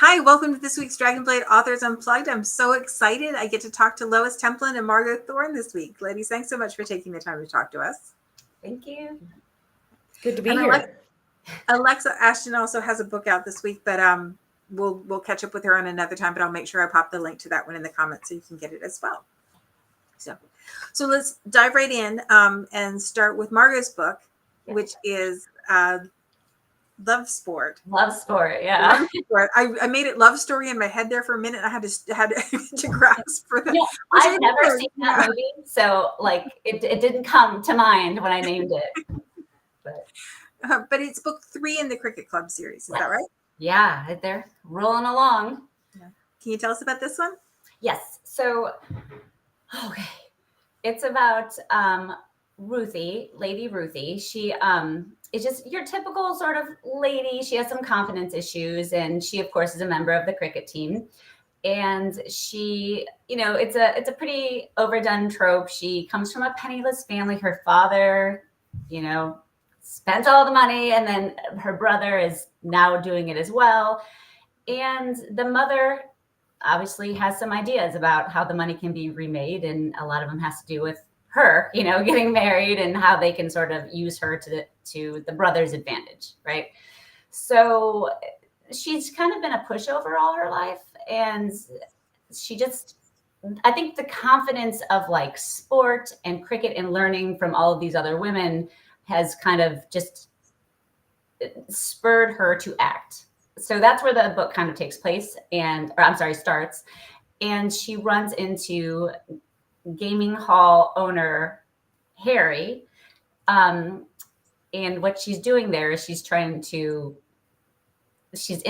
Hi, welcome to this week's Dragonblade Authors Unplugged. I'm so excited. I get to talk to Lois Templin and Margaux Thorne this week. Ladies, thanks so much for taking the time to talk to us. Thank you. It's good to be and here. Alexa Ashton also has a book out this week, but we'll catch up with her on another time, but I'll make sure I pop the link to that one in the comments so you can get it as well. So let's dive right in and start with Margaux's book, which is Love Sport. Love Sport, yeah. Love Sport. I made it Love Story in my head there for a minute. I had to grasp for that. Yeah, I've never seen that movie, so like it didn't come to mind when I named it. But it's book 3 in the Cricket Club series. Is that right? Yeah, they're rolling along. Yeah. Can you tell us about this one? Yes. So, okay, it's about Ruthie, Lady Ruthie. She is just your typical sort of lady. She has some confidence issues, and she, of course, is a member of the cricket team. And she, it's a pretty overdone trope. She comes from a penniless family. Her father, spent all the money, and then her brother is now doing it as well. And the mother obviously has some ideas about how the money can be remade, and a lot of them has to do with her, getting married and how they can sort of use her to the brother's advantage, right? So she's kind of been a pushover all her life, and I think the confidence of like sport and cricket and learning from all of these other women has kind of just spurred her to act. So that's where the book kind of takes place starts. And she runs into gaming hall owner Harry. And what she's doing there is she's in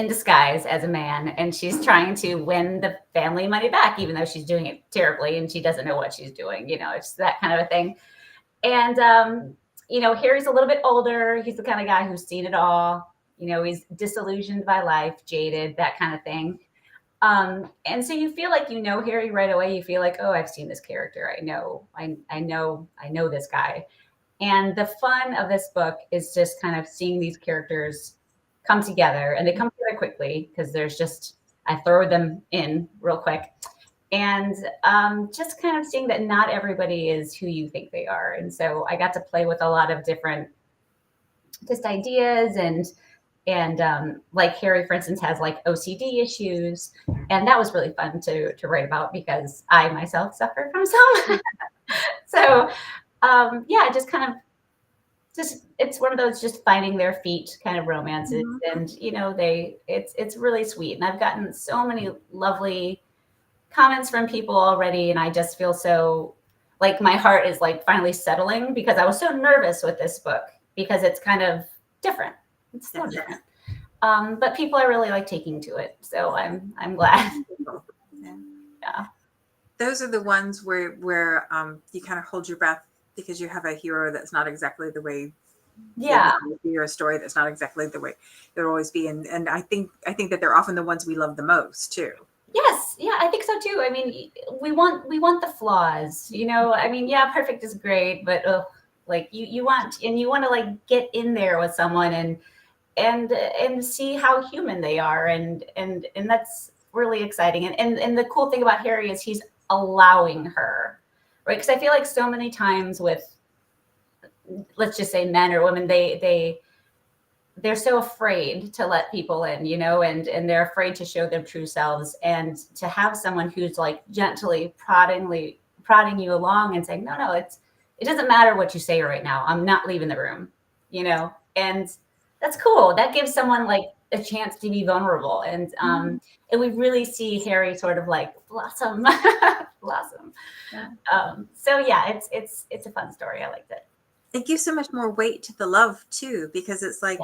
disguise as a man, and she's trying to win the family money back, even though she's doing it terribly and she doesn't know what she's doing. It's that kind of a thing. And, Harry's a little bit older. He's the kind of guy who's seen it all. He's disillusioned by life, jaded, that kind of thing. And so you feel like Harry right away. You feel like, oh, I've seen this character. I know this guy. And the fun of this book is just kind of seeing these characters come together, and they come together quickly because I throw them in real quick. And just kind of seeing that not everybody is who you think they are. And so I got to play with a lot of different just ideas, and like Harry, for instance, has like OCD issues. And that was really fun to write about because I myself suffer from some. So just kind of it's one of those just finding their feet kind of romances. Mm-hmm. And, it's really sweet. And I've gotten so many lovely comments from people already. And I just feel so like my heart is like finally settling because I was so nervous with this book because it's kind of different. It's so different. But people are really like taking to it. So I'm glad. Yeah. Those are the ones where you kind of hold your breath because you have a hero that's not exactly the way. Yeah. You're a story that's not exactly the way it will always be. And I think that they're often the ones we love the most too. Yes. Yeah, I think so too. I mean, we want the flaws, I mean, yeah, perfect is great, but like you want to like get in there with someone and see how human they are. And that's really exciting. And the cool thing about Harry is he's allowing her, right? Because I feel like so many times with, let's just say men or women, they're so afraid to let people in, and they're afraid to show their true selves. And to have someone who's like gently prodding you along and saying, no, it doesn't matter what you say right now. I'm not leaving the room, and that's cool. That gives someone like a chance to be vulnerable. And we really see Harry sort of like blossom. Yeah. So yeah, it's a fun story. I liked it. It gives so much more weight to the love too, because it's like,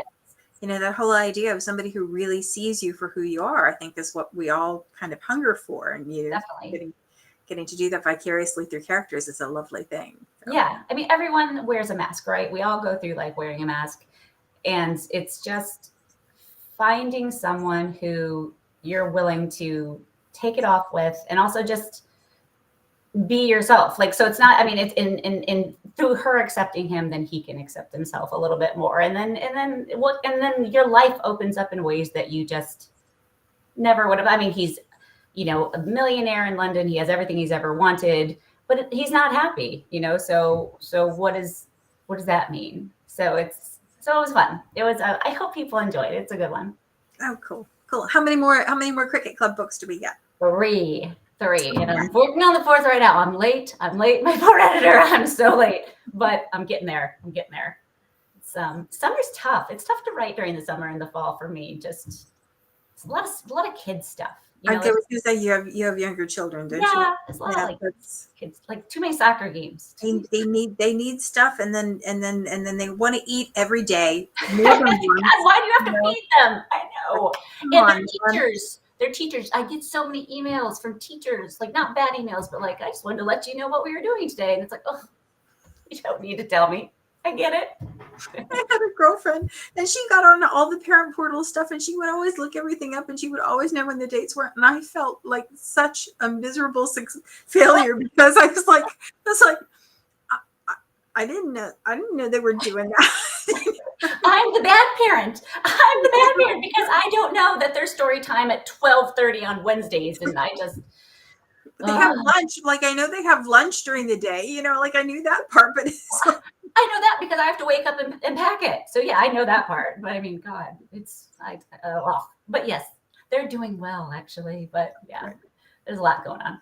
that whole idea of somebody who really sees you for who you are, I think is what we all kind of hunger for. And getting to do that vicariously through characters is a lovely thing. So. Yeah. I mean, everyone wears a mask, right? We all go through like wearing a mask, and it's just finding someone who you're willing to take it off with, and also just be yourself. Like, so it's not, I mean, it's in through her accepting him, then he can accept himself a little bit more. And then your life opens up in ways that you just never would have. I mean, he's, you know, a millionaire in London. He has everything he's ever wanted, but he's not happy, you know? So what does that mean? So it was fun. It was, I hope people enjoyed it. It's a good one. Oh, cool. How many more Cricket Club books do we get? Three. And I'm working on the fourth right now. I'm late. My poor editor. I'm so late, but I'm getting there. It's, summer's tough. It's tough to write during the summer and the fall for me. Just it's a lot of kids stuff. You know, I was gonna say you have younger children, don't you? Yeah, it's a lot of like kids, like too many soccer games. They need stuff, and then they want to eat every day. More than once. God, why do you have to feed them? I know. And their teachers. I get so many emails from teachers, like not bad emails, but like, I just wanted to let you know what we were doing today. And it's like, oh, you don't need to tell me. I get it. I had a girlfriend, and she got on all the parent portal stuff, and she would always look everything up, and she would always know when the dates were. And I felt like such a miserable failure because I was like, I didn't know they were doing that. I'm the bad parent because I don't know that there's story time at 12:30 on Wednesdays, and I just. They have lunch. Like, I know they have lunch during the day, you know, like I knew that part, but I know that because I have to wake up and pack it. So yeah, I know that part. But I mean, God, but yes, they're doing well actually. But yeah, there's a lot going on.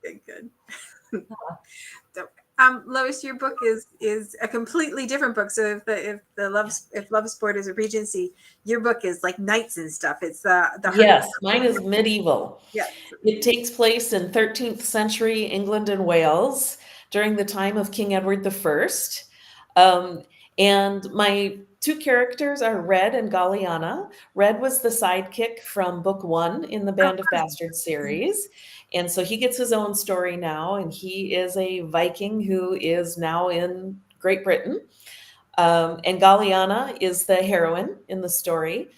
Good. So, Lois, your book is a completely different book. So if Love Sport is a Regency, your book is like knights and stuff. It's the yes, mine is medieval. Yes, it takes place in 13th century England and Wales during the time of King Edward I. And my two characters are Red and Galliana. Red was the sidekick from book 1 in the Band of Bastards series. And so he gets his own story now, and he is a Viking who is now in Great Britain. And Galliana is the heroine in the story.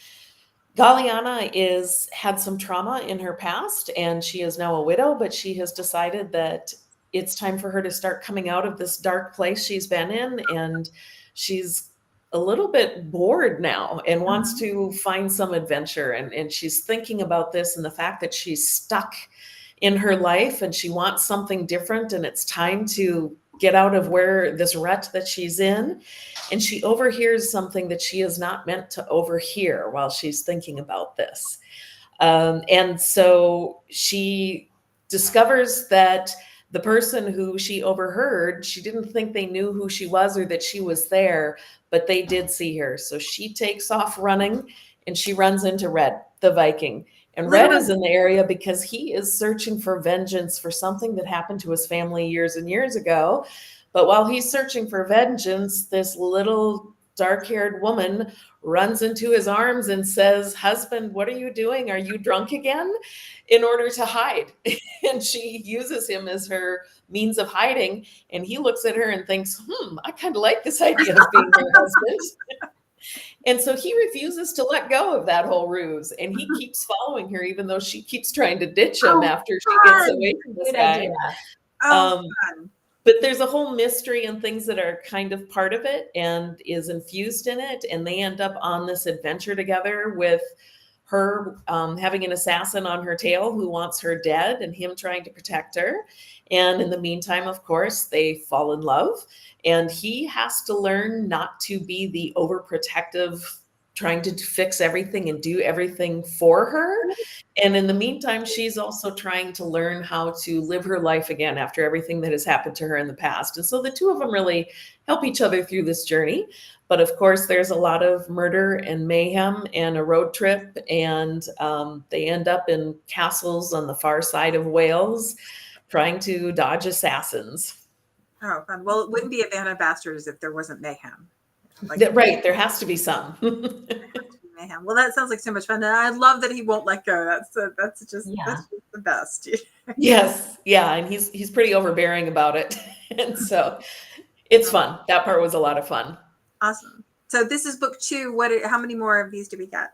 Galliana had some trauma in her past, and she is now a widow, but she has decided that it's time for her to start coming out of this dark place she's been in, and she's a little bit bored now and wants to find some adventure. And she's thinking about this and the fact that she's stuck in her life and she wants something different, and it's time to get out of this rut that she's in. And she overhears something that she is not meant to overhear while she's thinking about this. And so she discovers that the person who she overheard, she didn't think they knew who she was or that she was there, but they did see her. So she takes off running, and she runs into Red, the Viking. And Red is in the area because he is searching for vengeance for something that happened to his family years and years ago. But while he's searching for vengeance, this little dark-haired woman runs into his arms and says, "Husband, what are you doing? Are you drunk again?" in order to hide. And she uses him as her means of hiding. And he looks at her and thinks, I kind of like this idea of being her husband. And so he refuses to let go of that whole ruse. And he keeps following her, even though she keeps trying to ditch him after she gets away from this guy. But there's a whole mystery and things that are kind of part of it and is infused in it. And they end up on this adventure together with her having an assassin on her tail who wants her dead and him trying to protect her. And in the meantime, of course, they fall in love. And he has to learn not to be the overprotective, trying to fix everything and do everything for her. And in the meantime, she's also trying to learn how to live her life again after everything that has happened to her in the past. And so the two of them really help each other through this journey. But of course, there's a lot of murder and mayhem and a road trip. And they end up in castles on the far side of Wales, trying to dodge assassins. Oh, fun. Well, it wouldn't be a Band of Bastards if there wasn't mayhem. Right. There has to be some. Mayhem. Well, that sounds like so much fun. And I love that he won't let go. That's just the best. Yes. Yeah. And he's pretty overbearing about it. And so it's fun. That part was a lot of fun. Awesome. So this is book 2. How many more of these do we get?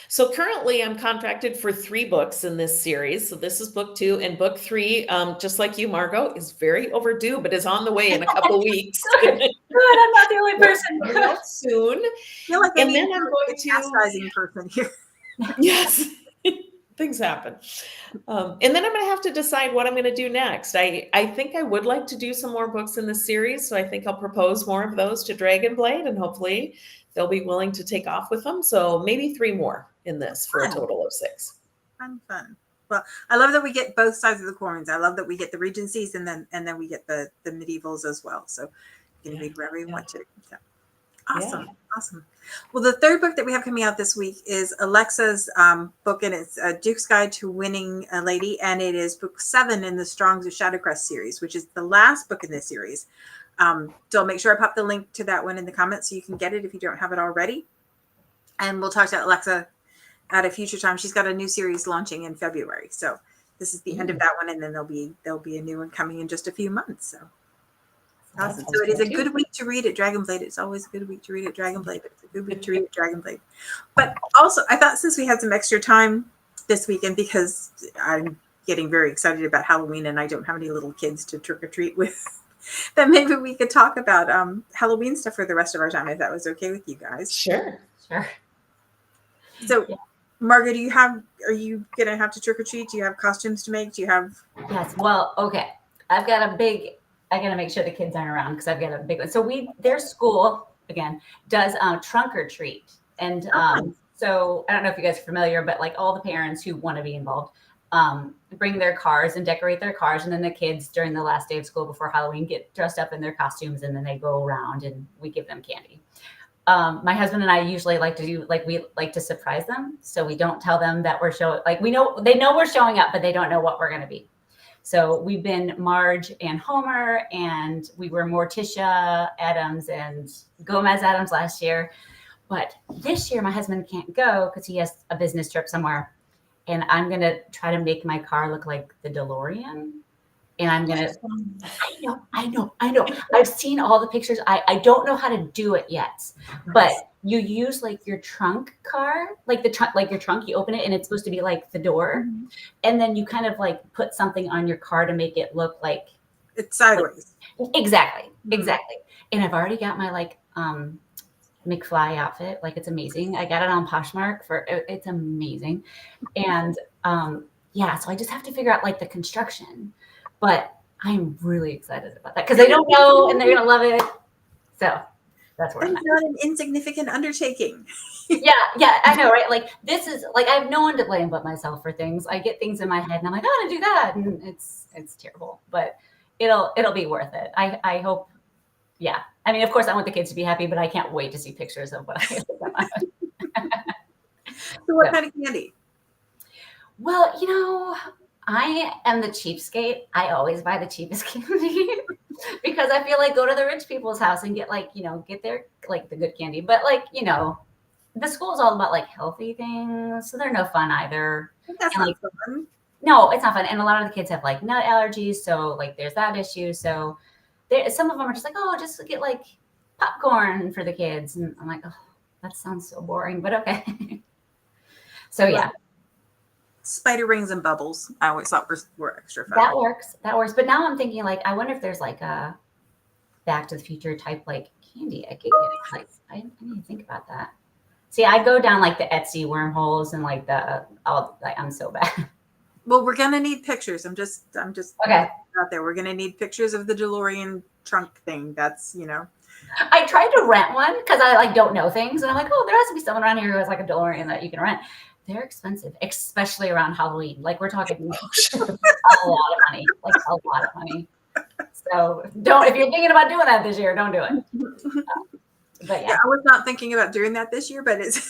So currently I'm contracted for 3 books in this series. So this is book 2, and book 3, just like you, Margaux, is very overdue, but is on the way in a couple of weeks. Good. I'm not the only person. Soon. I feel like I'm going to chastising person here. Yes. things happen. And then I'm going to have to decide what I'm going to do next. I think I would like to do some more books in the series, so I think I'll propose more of those to Dragonblade, and hopefully they'll be willing to take off with them. So maybe 3 more in this for a total of 6. Fun. Well, I love that we get both sides of the coins. I love that we get the Regencies and then we get the medievals as well. So you can read wherever you want to. So, awesome. Well, the third book that we have coming out this week is Alexa's book, and it's Duke's Guide to Winning a Lady, and it is book 7 in the Strongs of Shadowcrest series, which is the last book in this series. So I'll make sure I pop the link to that one in the comments so you can get it if you don't have it already. And we'll talk to Alexa at a future time. She's got a new series launching in February, so this is the end of that one, and then there'll be a new one coming in just a few months. So awesome. So it is a good week to read at Dragonblade. It's always a good week to read at Dragonblade, but it's a good week to read at Dragonblade. But also, I thought since we had some extra time this weekend, because I'm getting very excited about Halloween and I don't have any little kids to trick or treat with, that maybe we could talk about Halloween stuff for the rest of our time, if that was okay with you guys. Sure. So, Margaux, are you gonna have to trick or treat? Do you have costumes to make? Do you have? Yes. Well, okay. I gotta make sure the kids aren't around because I've got a big one. So their school again does trunk or treat, and so I don't know if you guys are familiar, but like all the parents who want to be involved bring their cars and decorate their cars, and then the kids during the last day of school before Halloween get dressed up in their costumes, and then they go around and we give them candy. My husband and I usually like to surprise them. So we don't tell them that we're showing, they know we're showing up, but they don't know what we're going to be. So we've been Marge and Homer, and we were Morticia Adams and Gomez Adams last year. But this year my husband can't go because he has a business trip somewhere. And I'm going to try to make my car look like the DeLorean. And I'm going to, I know. I've seen all the pictures. I don't know how to do it yet, but you use like your trunk car, like your trunk, you open it and it's supposed to be like the door. Mm-hmm. And then you kind of like put something on your car to make it look like it's sideways. Exactly. And I've already got my McFly outfit. Like it's amazing. I got it on Poshmark it's amazing. And so I just have to figure out like the construction. But I'm really excited about that because they don't know and they're going to love it. So that's where I'm at. It's not an insignificant undertaking. Yeah, I know, right? Like this is like I have no one to blame but myself for things. I get things in my head and I'm like, I want to do that, and it's terrible, but it'll be worth it. I hope. Yeah, I mean, of course, I want the kids to be happy, but I can't wait to see pictures of what I have. So, what kind of candy? Well, I am the cheapskate. I always buy the cheapest candy because I feel like go to the rich people's house and get get their like the good candy. But the school is all about like healthy things, so they're no fun either. That's not fun. No, it's not fun. And a lot of the kids have like nut allergies, so like there's that issue. So some of them are just like, oh, just get like popcorn for the kids, and I'm like, oh, that sounds so boring, but okay. So yeah. Spider rings and bubbles, I always thought were extra fun. That works. But now I'm thinking like, I wonder if there's like a Back to the Future type like candy I could get. Like I need to think about that. See, I go down like the Etsy wormholes and like I'm so bad. Well, we're gonna need pictures. I'm just okay out there. We're gonna need pictures of the DeLorean trunk thing. That's I tried to rent one because I like don't know things, and I'm like, oh, there has to be someone around here who has like a DeLorean that you can rent. They're expensive, especially around Halloween. Like we're talking a lot of money. So if you're thinking about doing that this year, don't do it. But yeah, I was not thinking about doing that this year, but it's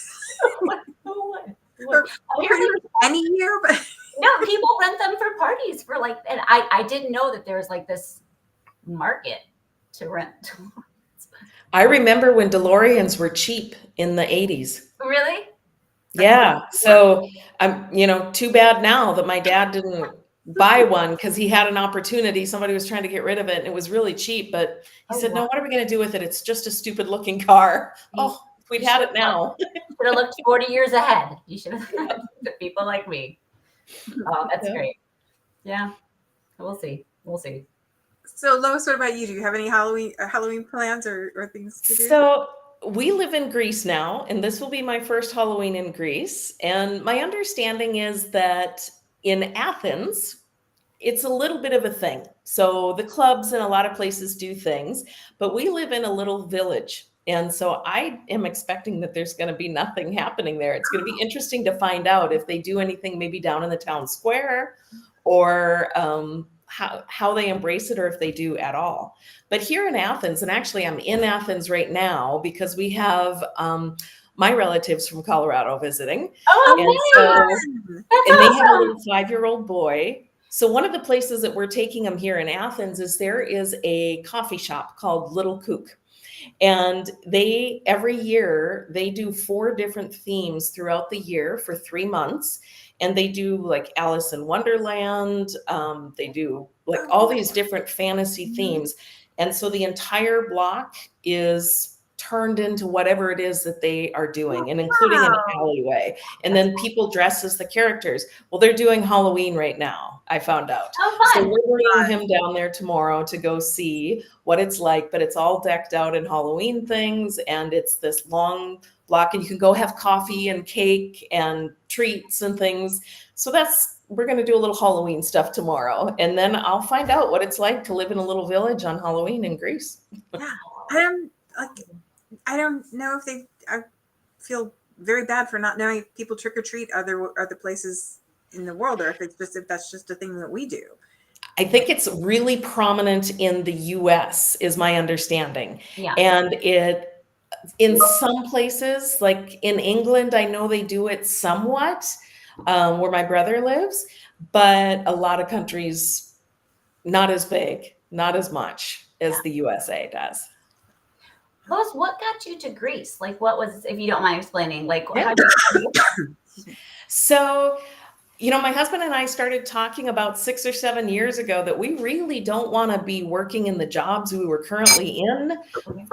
any year. But no, people rent them for parties for like, and I didn't know that there was like this market to rent. I remember when DeLoreans were cheap in the 80s. Really? Yeah. So I'm, too bad now that my dad didn't buy one because he had an opportunity. Somebody was trying to get rid of it and it was really cheap, but he said, no, what are we going to do with it? It's just a stupid looking car. Oh, if we'd had it now. Should have looked 40 years ahead. You should have to people like me. Oh, that's great. Yeah. We'll see. So Lois, what about you? Do you have any Halloween plans or things to do? So we live in Greece now, and this will be my first Halloween in Greece. And my understanding is that in Athens, it's a little bit of a thing. So the clubs and a lot of places do things, but we live in a little village. And so I am expecting that there's going to be nothing happening there. It's going to be interesting to find out if they do anything maybe down in the town square, or how they embrace it, or if they do at all. But here in Athens, and actually I'm in Athens right now because we have my relatives from Colorado visiting. Oh, And man. so, That's and they have a awesome. little 5-year-old boy. So one of the places that we're taking them here in Athens is there is a coffee shop called Little Kook. And they, every year, they do 4 different themes throughout the year for 3 months. And they do like Alice in Wonderland. They do like all these different fantasy themes. And so the entire block is turned into whatever it is that they are doing, and including an alleyway. And then people dress as the characters. Well, they're doing Halloween right now, I found out. Oh, So fun. we're bringing him down there tomorrow to go see what it's like, but it's all decked out in Halloween things, and it's this long block, and you can go have coffee and cake and treats and things. So we're going to do a little Halloween stuff tomorrow, and then I'll find out what it's like to live in a little village on Halloween in Greece. Yeah, I don't know if I feel very bad for not knowing if people trick or treat other places in the world, or if that's just a thing that we do. I think it's really prominent in the US, is my understanding. Yeah. And in some places, like in England, I know they do it somewhat, where my brother lives, but a lot of countries, not as big, not as much as the USA does. Lois, what got you to Greece? Like, what was, if you don't mind explaining, like, Yeah. how did you So, my husband and I started talking about 6 or 7 years ago that we really don't want to be working in the jobs we were currently in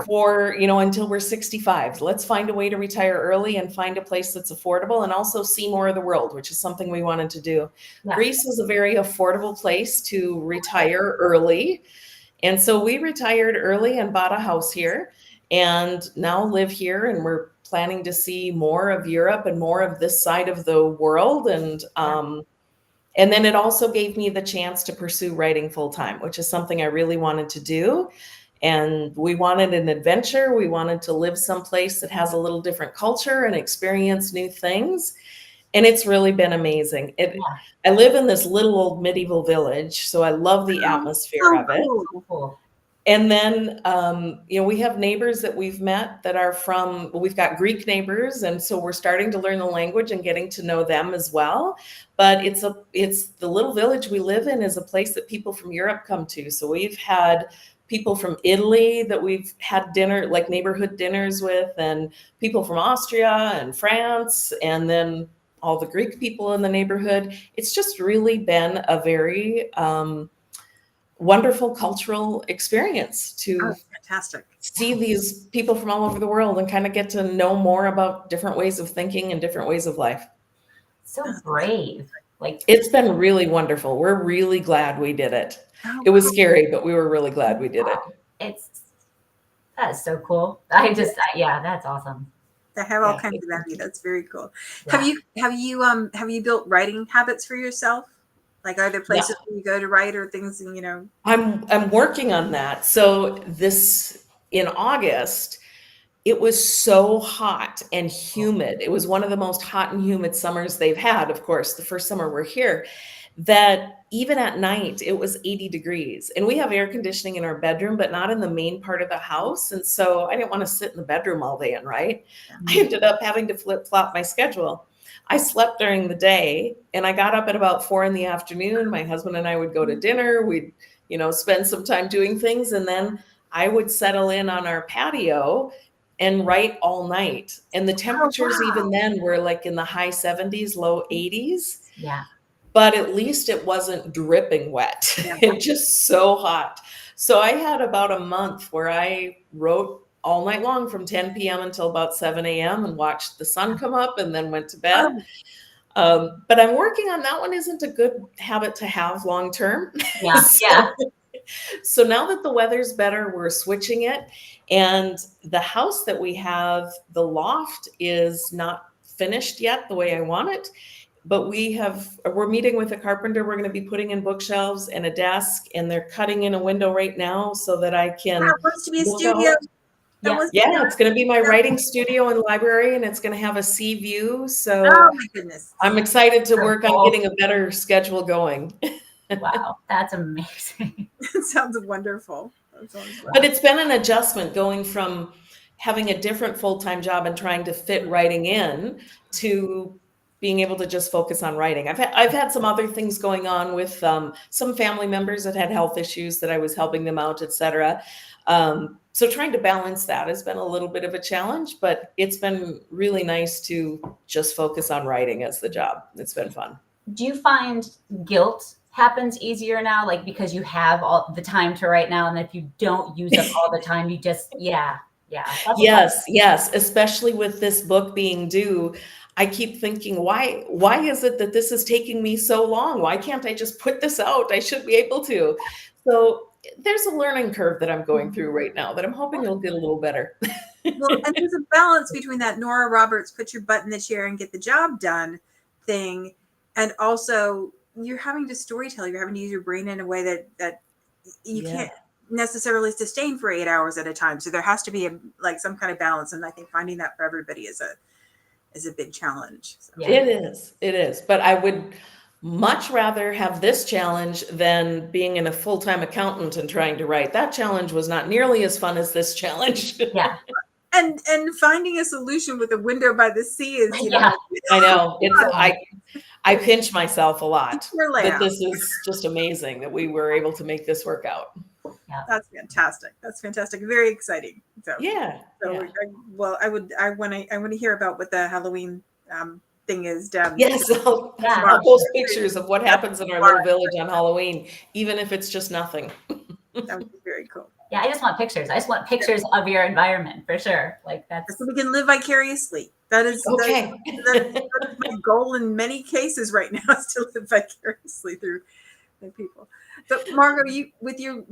for, until we're 65. Let's find a way to retire early and find a place that's affordable, and also see more of the world, which is something we wanted to do. Yeah. Greece is a very affordable place to retire early. And so we retired early and bought a house here, and now live here, and we're planning to see more of Europe and more of this side of the world. And then it also gave me the chance to pursue writing full time, which is something I really wanted to do. And we wanted an adventure. We wanted to live someplace that has a little different culture and experience new things. And it's really been amazing. I live in this little old medieval village, so I love the atmosphere of it. Cool. And then, we have neighbors that we've met that are we've got Greek neighbors. And so we're starting to learn the language and getting to know them as well. But it's the little village we live in is a place that people from Europe come to. So we've had people from Italy that we've had dinner, like neighborhood dinners with, and people from Austria and France, and then all the Greek people in the neighborhood. It's just really been a very, wonderful cultural experience to fantastic. See these people from all over the world and kind of get to know more about different ways of thinking and different ways of life. So brave. It's been really wonderful. We're really glad we did it. It was scary, but we were really glad we did it. That's so cool. That's awesome. They have all kinds of energy. That's very cool. Yeah. Have you built writing habits for yourself? Like, are there places where you go to write, or things, I'm working on that. So in August, it was so hot and humid. It was one of the most hot and humid summers they've had, of course, the first summer we're here, that even at night, it was 80 degrees. And we have air conditioning in our bedroom, but not in the main part of the house. And so I didn't want to sit in the bedroom all day and write. I ended up having to flip-flop my schedule. I slept during the day, and I got up at about 4 p.m. My husband and I would go to dinner. We'd, spend some time doing things. And then I would settle in on our patio and write all night. And the temperatures even then were like in the high 70s, low 80s. Yeah. But at least it wasn't dripping wet. It's just so hot. So I had about a month where I wrote all night long from 10 p.m. until about 7 a.m. and watched the sun come up, and then went to bed. But I'm working on that one. Isn't a good habit to have long term. Yeah. So now that the weather's better, we're switching it. And the house that we have, the loft is not finished yet the way I want it. But we're meeting with a carpenter. We're going to be putting in bookshelves and a desk, and they're cutting in a window right now so that I can That wants to be a look studio. out. That wants to Yeah, be- it's going to be my writing studio and library, and it's going to have a sea view. So Oh my goodness. I'm excited to So work on cool. getting a better schedule going. Wow, that's amazing. It sounds wonderful. That sounds But it's been an adjustment going from having a different full-time job and trying to fit writing in to being able to just focus on writing. I've had some other things going on with some family members that had health issues that I was helping them out, etc. So trying to balance that has been a little bit of a challenge, but it's been really nice to just focus on writing as the job. It's been fun. Do you find guilt happens easier now, like because you have all the time to write now, and if you don't use up all the time, you just Yes, especially with this book being due. I keep thinking, why is it that this is taking me so long? Why can't I just put this out? I should be able to. So there's a learning curve that I'm going through right now that I'm hoping it'll get a little better. Well, and there's a balance between that Nora Roberts put your butt in the chair and get the job done thing, and also you're having to storytell. You're having to use your brain in a way that you can't necessarily sustain for 8 hours at a time. So there has to be some kind of balance, and I think finding that for everybody is a big challenge. So. Yeah. It is. But I would much rather have this challenge than being in a full-time accountant and trying to write. That challenge was not nearly as fun as this challenge. Yeah. And finding a solution with a window by the sea is, I know. I pinch myself a lot. Your But layout. this is just amazing that we were able to make this work out. That's fantastic. That's fantastic. Very exciting. So Yeah. I want to hear about what the Halloween thing is done. Yes, I'll post pictures of what happens in our little village on Halloween, even if it's just nothing. That would be very cool. Yeah, I just want pictures. I just want pictures of your environment for sure. Like that's so we can live vicariously. That is okay. that is my goal in many cases right now, is to live vicariously through the people. But Margaux, you with your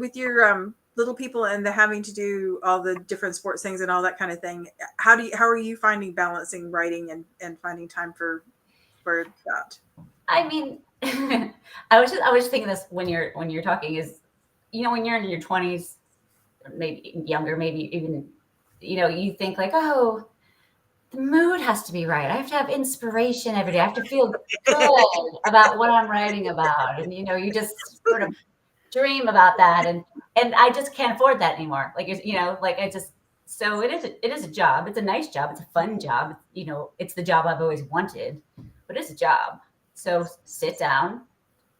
little people and the having to do all the different sports things and all that kind of thing, how are you finding balancing writing and finding time for that? I mean, I was just thinking this when you're talking is, when you're in your 20s, maybe younger, maybe even, you think like, oh, the mood has to be right. I have to have inspiration every day. I have to feel good about what I'm writing about. And, you just sort of dream about that. And I just can't afford that anymore. Like, so it is a job. It's a nice job. It's a fun job. It's the job I've always wanted, but it's a job. So sit down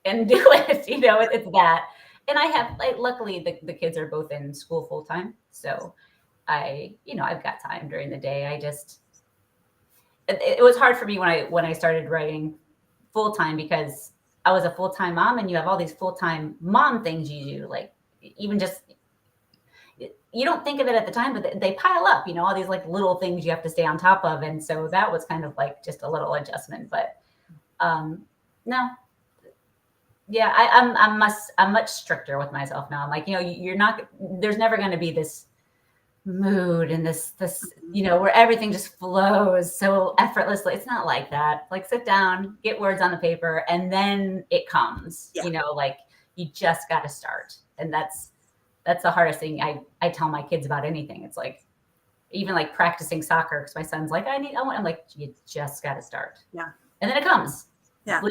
and do it. It's that. And I have, luckily the kids are both in school full time. So I've got time during the day. It was hard for me when I started writing full time, because I was a full time mom, and you have all these full time mom things you do, like even just, you don't think of it at the time, but they pile up. All these little things you have to stay on top of, and so that was kind of just a little adjustment. But no, yeah, I'm much stricter with myself now. I'm like, you're not. There's never going to be this mood and this where everything just flows so effortlessly. It's not like that. Sit down, get words on the paper, and then it comes. You just got to start, and that's the hardest thing I tell my kids about anything. It's even practicing soccer, because my son's like, I'm like, you just got to start. Yeah, and then it comes. Yeah,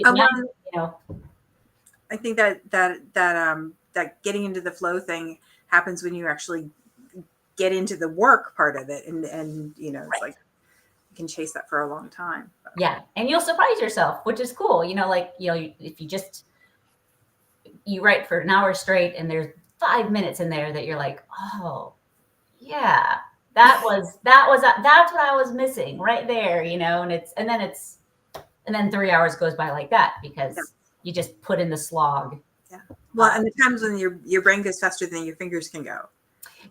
I think that getting into the flow thing happens when you actually get into the work part of it, and it's right. You can chase that for a long time. Yeah, and you'll surprise yourself, which is cool. If you write for an hour straight, and there's 5 minutes in there that you're like, oh yeah, that's what I was missing right there, and then 3 hours goes by like that, because you just put in the slog. Yeah. Well, and the times when your brain goes faster than your fingers can go.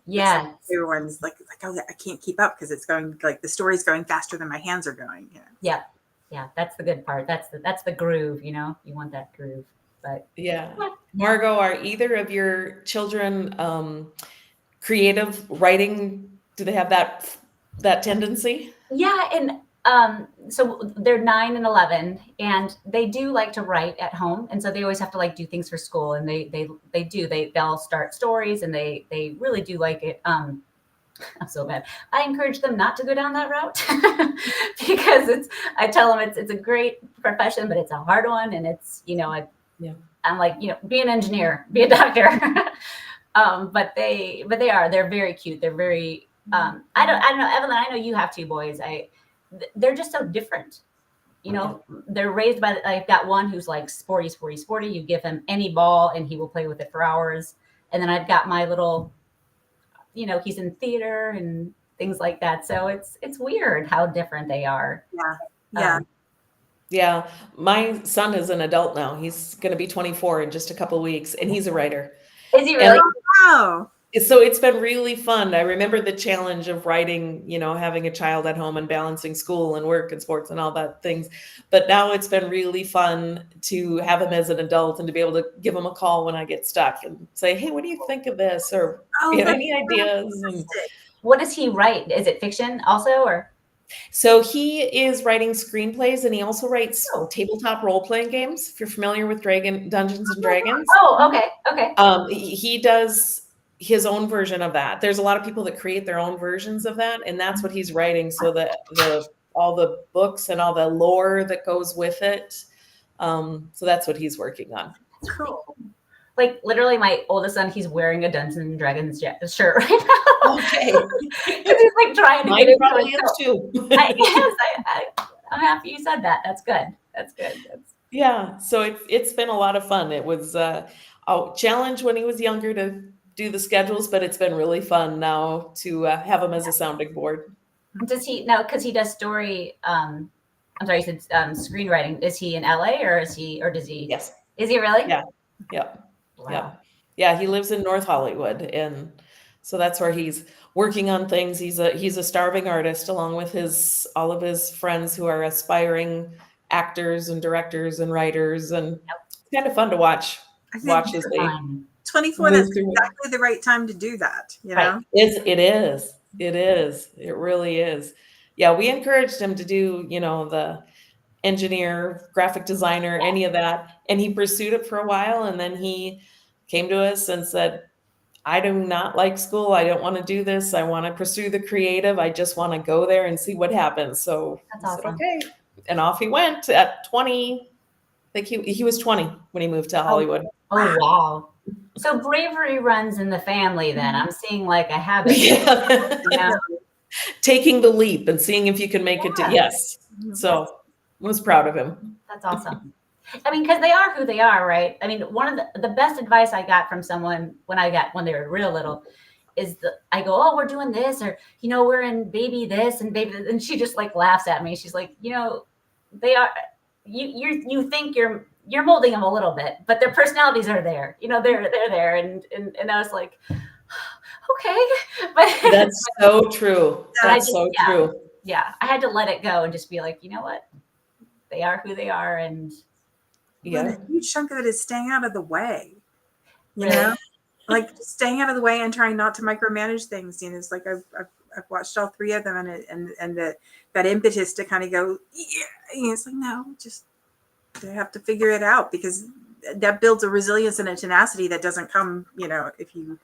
Yeah. Everyone's like, oh, I can't keep up because it's going the story's going faster than my hands are going. Yeah. That's the good part. That's the groove. You want that groove. But yeah. Margaux, are either of your children creative writing? Do they have that tendency? Yeah, and so they're 9 and 11, and they do like to write at home, and so they always have to like do things for school, and they'll start stories, and they really do like it. I'm so bad. I encourage them not to go down that route because I tell them it's a great profession, but it's a hard one, and it's I'm like, be an engineer, be a doctor. But they're very cute. They're very I don't know, Evelyn, I know you have 2 boys. They're just so different. They're raised by, I've got one who's like sporty. You give him any ball and he will play with it for hours. And then I've got my little, he's in theater and things like that. So it's weird how different they are. Yeah. Yeah. My son is an adult now. He's going to be 24 in just a couple of weeks, and he's a writer. Is he really? Wow. So it's been really fun. I remember the challenge of writing, having a child at home and balancing school and work and sports and all that things. But now it's been really fun to have him as an adult and to be able to give him a call when I get stuck and say, hey, what do you think of this? Or any ideas? And what does he write? Is it fiction also, or? so he is writing screenplays, and he also writes tabletop role-playing games. If you're familiar with Dungeons and Dragons. Oh, okay. He does his own version of that. There's a lot of people that create their own versions of that, and that's what he's writing. So that all the books and all the lore that goes with it. So that's what he's working on. Cool. Like literally, my oldest son, he's wearing a Dungeons and Dragons shirt right now. Okay. Because he's like trying to Mine get probably into is too. I'm happy you said that. That's good. Yeah. So it's been a lot of fun. It was a challenge when he was younger to do the schedules, but it's been really fun now to have him as a sounding board. Does he now? Because he does story. I'm sorry, you said screenwriting. Is he in LA or does he? Yes. Is he really? Yeah. Wow. Yeah. He lives in North Hollywood, and so that's where he's working on things. He's a starving artist, along with all of his friends who are aspiring actors and directors and writers, and it's kind of fun to watch as they 24. That's exactly the right time to do that. Right. It is. It really is. Yeah, we encouraged him to do, the engineer, graphic designer, any of that. And he pursued it for a while. And then he came to us and said, I do not like school. I don't want to do this. I want to pursue the creative. I just want to go there and see what happens. So that's awesome. Said, okay. And off he went at 20. I think he was 20 when he moved to Hollywood. Oh, wow. So bravery runs in the family then. I'm seeing like a habit. Taking the leap and seeing if you can make it to, yes. So was proud of him. That's awesome. I mean, because they are who they are, right? I mean, one of the best advice I got from someone when they were real little is I go, oh, we're doing this, or, we're in baby this and baby this. And she just like laughs at me. She's like, they are, you think you're molding them a little bit, but their personalities are there. They're there. And I was like, okay. But that's so true. That's so true. Yeah. I had to let it go and just be like, you know what? They are who they are. And a huge chunk of it is staying out of the way, like staying out of the way and trying not to micromanage things. It's like I've watched all 3 of them, and that impetus to kind of go, it's like, no, just they have to figure it out, because that builds a resilience and a tenacity that doesn't come, if you're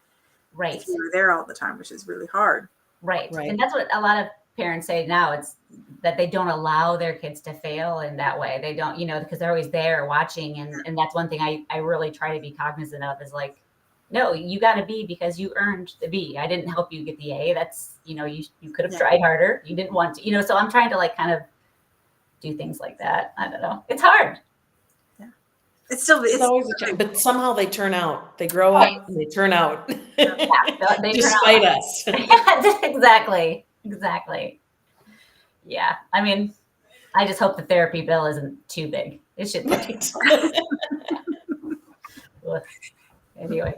there all the time, which is really hard. Right. And that's what a lot of parents say now. It's that they don't allow their kids to fail in that way. They don't, because they're always there watching. And that's one thing I really try to be cognizant of is like, no, you got a B because you earned the B. I didn't help you get the A. That's, you could have tried harder. You didn't want to, so I'm trying to like kind of do things like that. I don't know. It's hard. Yeah. It's always a challenge, but somehow they turn out. They grow up and they turn out. They despite us. Exactly. Yeah. I mean, I just hope the therapy bill isn't too big. It should be. Anyway.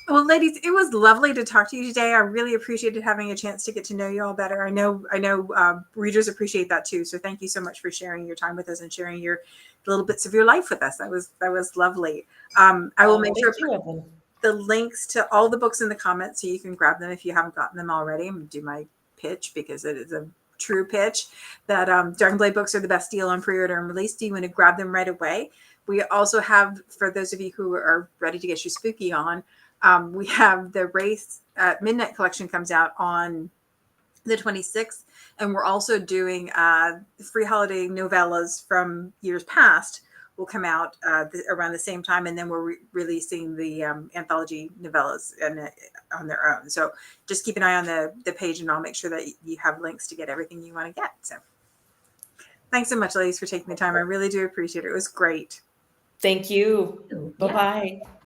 Well, ladies, it was lovely to talk to you today. I really appreciated having a chance to get to know you all better. I know readers appreciate that too. So thank you so much for sharing your time with us and sharing your little bits of your life with us. That was lovely. I will make sure Thank you, Evan. the links to all the books in the comments so you can grab them if you haven't gotten them already. I'm going to do my pitch because it is a true pitch that Dragonblade books are the best deal on pre-order and release. Do you want to grab them right away? We also have, for those of you who are ready to get your spooky on, we have the Wraith at Midnight collection comes out on the 26th. And we're also doing free holiday novellas from years past will come out around the same time. And then we're releasing the anthology novellas on their own. So just keep an eye on the page and I'll make sure that you have links to get everything you want to get. So thanks so much, ladies, for taking the time. I really do appreciate it. It was great. Thank you. Yeah. Bye-bye.